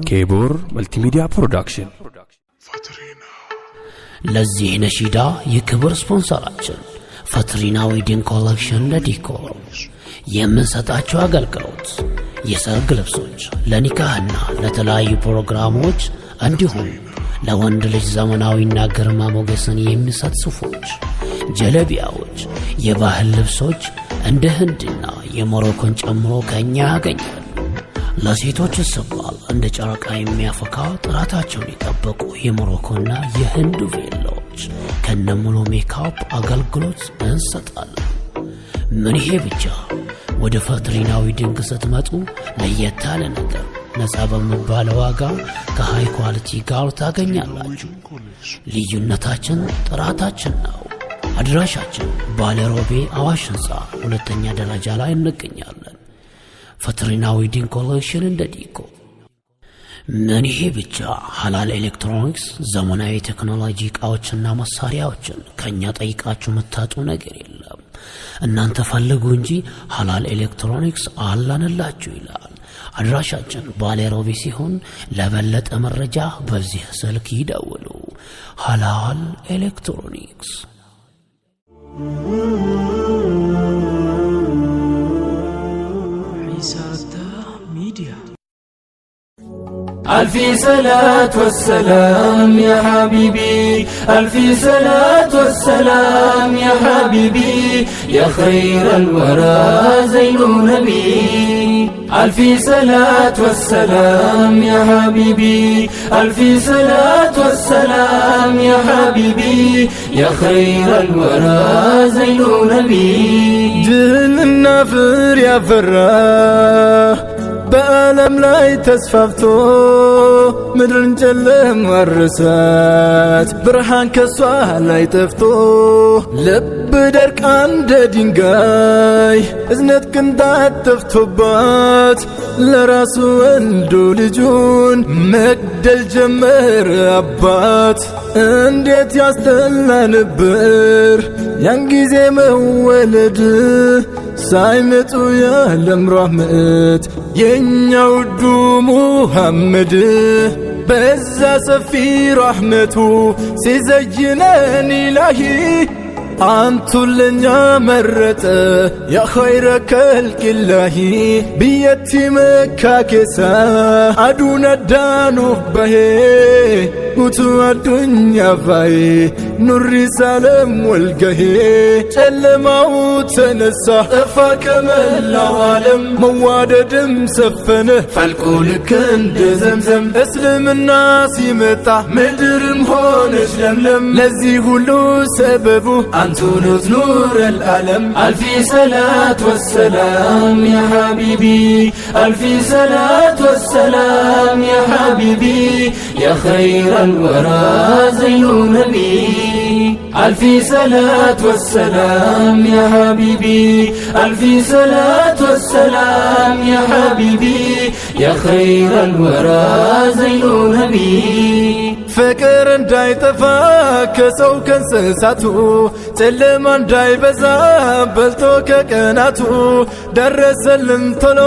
ኬቡር መልቲሚዲያ ፕሮዳክሽን ለዚህ ነሺዳ የክብር ስፖንሰራችን ፈትሪና ዌዲንግ ኮሌክሽን ለዲኮር የምንሰጣቸው አገልግሎት የሰርግ ልብሶች ለኒካህና ለተለያዩ ፕሮግራሞች እንዲሁም ለወንድ ልጅ ዘመናዊና ግርማ ሞገስን የሚሰጥ ሱፎች፣ ጀለቢያዎች፣ የባህል ልብሶች እንደ ህንድና የሞሮኮን ጨምሮ ከኛ ያገኛሉ። ለሴቶች ሲባል እንደ ጨረቃ የሚያፈካ ጥራታቸውን የጠበቁ የሞሮኮና የህንድ ቬሎች ከነሙሉ ሜካፕ አገልግሎት እንሰጣለን። ምን ይሄ ብቻ! ወደ ፈትሪና ዌዲንግ ስትመጡ ለየት ያለ ነገር ነፃ በሚባል ዋጋ ከሃይ ኳሊቲ ጋር ታገኛላችሁ። ልዩነታችን ጥራታችን ነው። አድራሻችን ባሌሮቤ አዋሽ ህንፃ ሁለተኛ ደረጃ ላይ እንገኛለን። ፈትሪና ዌዲንግ ኮሌክሽን እንደ ዲኮር። ምን ይሄ ብቻ! ሐላል ኤሌክትሮኒክስ ዘመናዊ ቴክኖሎጂ ዕቃዎችና መሳሪያዎችን ከኛ ጠይቃችሁ መታጡ ነገር የለም። እናንተ ፈልጉ እንጂ ሐላል ኤሌክትሮኒክስ አላንላችሁ ይላል። አድራሻችን ባሌሮቤ ሲሆን ለበለጠ መረጃ በዚህ ስልክ ይደውሉ። ሐላል ኤሌክትሮኒክስ ألفي صلاة والسلام يا حبيبي، ألفي صلاة والسلام يا حبيبي، يا خير الورى زين نبي. ألفي صلاة والسلام يا حبيبي، ألفي صلاة والسلام يا حبيبي، يا خير الورى زين نبي. جن النافر يا فراه በዓለም ላይ ተስፋፍቶ ምድርን ጨለም ወረሳት ብርሃን ከሷ ላይ ጠፍቶ ልብ ደርቃ እንደ ድንጋይ እዝነት ቅንጣት ጠፍቶባት ለራሱ ወልዶ ልጁን መግደል ጀመረ አባት። እንዴት ያስጠላ ነበር ያን ጊዜ መወለድ ሳይመጡ የዓለም ረሕመት የኛ ውዱ ሙሐመድ በዛ ሰፊ ረሕመቱ ሲዘይነን ኢላሂ አንቱን ለኛ መረጠ ያ ኸይረ ከልቂላሂ ብየቲ መካ ኬሳ አዱነ ዳኑፍ በሄ ጉቱ አዱኛ ፋዬ ኑሪ ሳለም ወልገሄ ጨለማው ተነሳ ጠፋ ከመላው ዓለም መዋደድም ሰፈነ ፈልቁ ልክ እንደ ዘምዘም እስልምና ሲመጣ ምድርም ሆነች ለምለም ለዚህ ሁሉ ሰበቡ أنتونس نور العالم. ألفي صلاة والسلام يا حبيبي، ألفي صلاة والسلام يا حبيبي، يا خير الورى زين نبي. ألفي صلاة والسلام يا حبيبي، ألفي صلاة والسلام يا حبيبي، يا خير الورى زين نبي. ፍቅር እንዳይጠፋ ከሰው ከእንስሳቱ ጨለማ እንዳይበዛ በልቶ ከቀናቱ ደረሰልን ቶሎ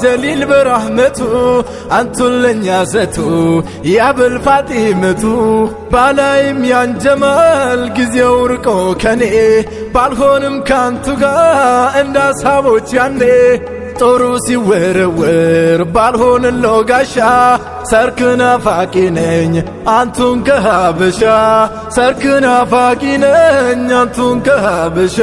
ጀሊል በረሕመቱ አንቱን ለኛ ሰቱ ያብል ፋጢመቱ ባላይም ያን ጀማል ጊዜው ርቆ ከኔ ባልሆንም ካንቱ ጋር እንደ አስሃቦች ያኔ ጦሩ ሲወረወር ባልሆንለው ጋሻ ሰርክ ናፋቂ ነኝ አንቱን ከሀበሻ ሰርክ ናፋቂ ነኝ አንቱን ከሀበሻ።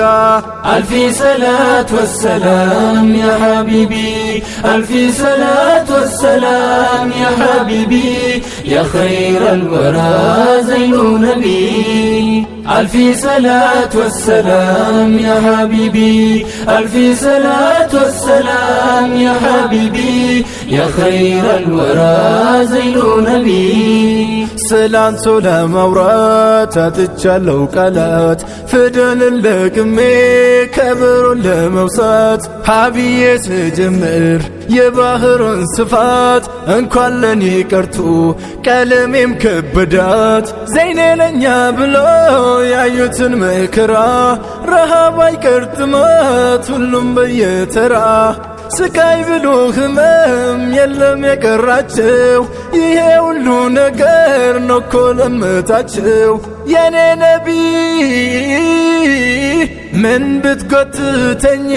ألفي صلاة والسلام يا حبيبي، ألفي صلاة والسلام يا حبيبي، يا خير الورى زين نبي. ألفي صلاة والسلام يا حبيبي، ألفي صلاة والسلام يا حبيبي، يا خير الورى زين نبي. ስላንቱ ለማውራት አጥቻለሁ ቃላት ፍደን ለቅሜ ከበሮን ለመውሳት ሀብዬ ስጀምር የባህሩን ስፋት እንኳን ለኔ ቀርቶ ቀለሜም ከበዳት ዘይኔ ለኛ ብሎ ያዩትን መከራ ረሃብ አይቀርጥማት ሁሉም በየተራ ስቃይ ብሎ ህመም የለም የቀራቸው ይሄ ሁሉ ነገር ነው እኮ ለምታቸው የኔ ነቢ ምን ብትጎትተኝም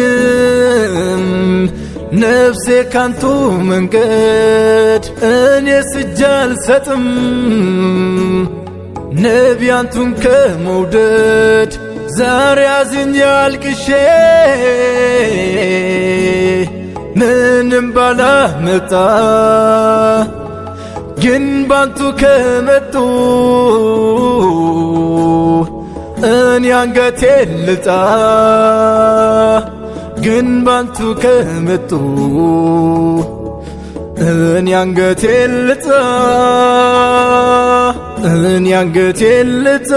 ነፍሴ ካንቱ መንገድ እኔ እጅ አልሰጥም ነቢ አንቱን ከመውደድ ዛሬ አዝኜ አልቅሼ ምንም ባላመጣ ግን ባንቱ ከመጡ እኔ አንገቴን ልጣ ግን ባንቱ ከመጡ እኔ አንገቴን ልጣ እኔ አንገቴን ልጣ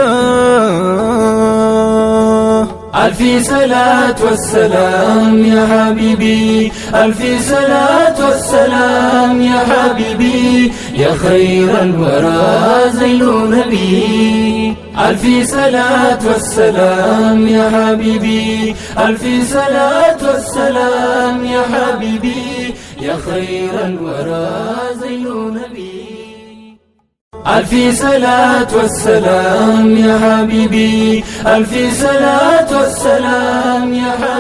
ألفي صلاة والسلام يا حبيبي ألفي صلاة والسلام يا حبيبي يا خير الورى زين نبي ألفي صلاة والسلام يا حبيبي ألفي صلاة والسلام يا حبيبي يا خير الورى زين نبي ألفي صلاة والسلام يا حبيبي ألفي صلاة والسلام يا حبيبي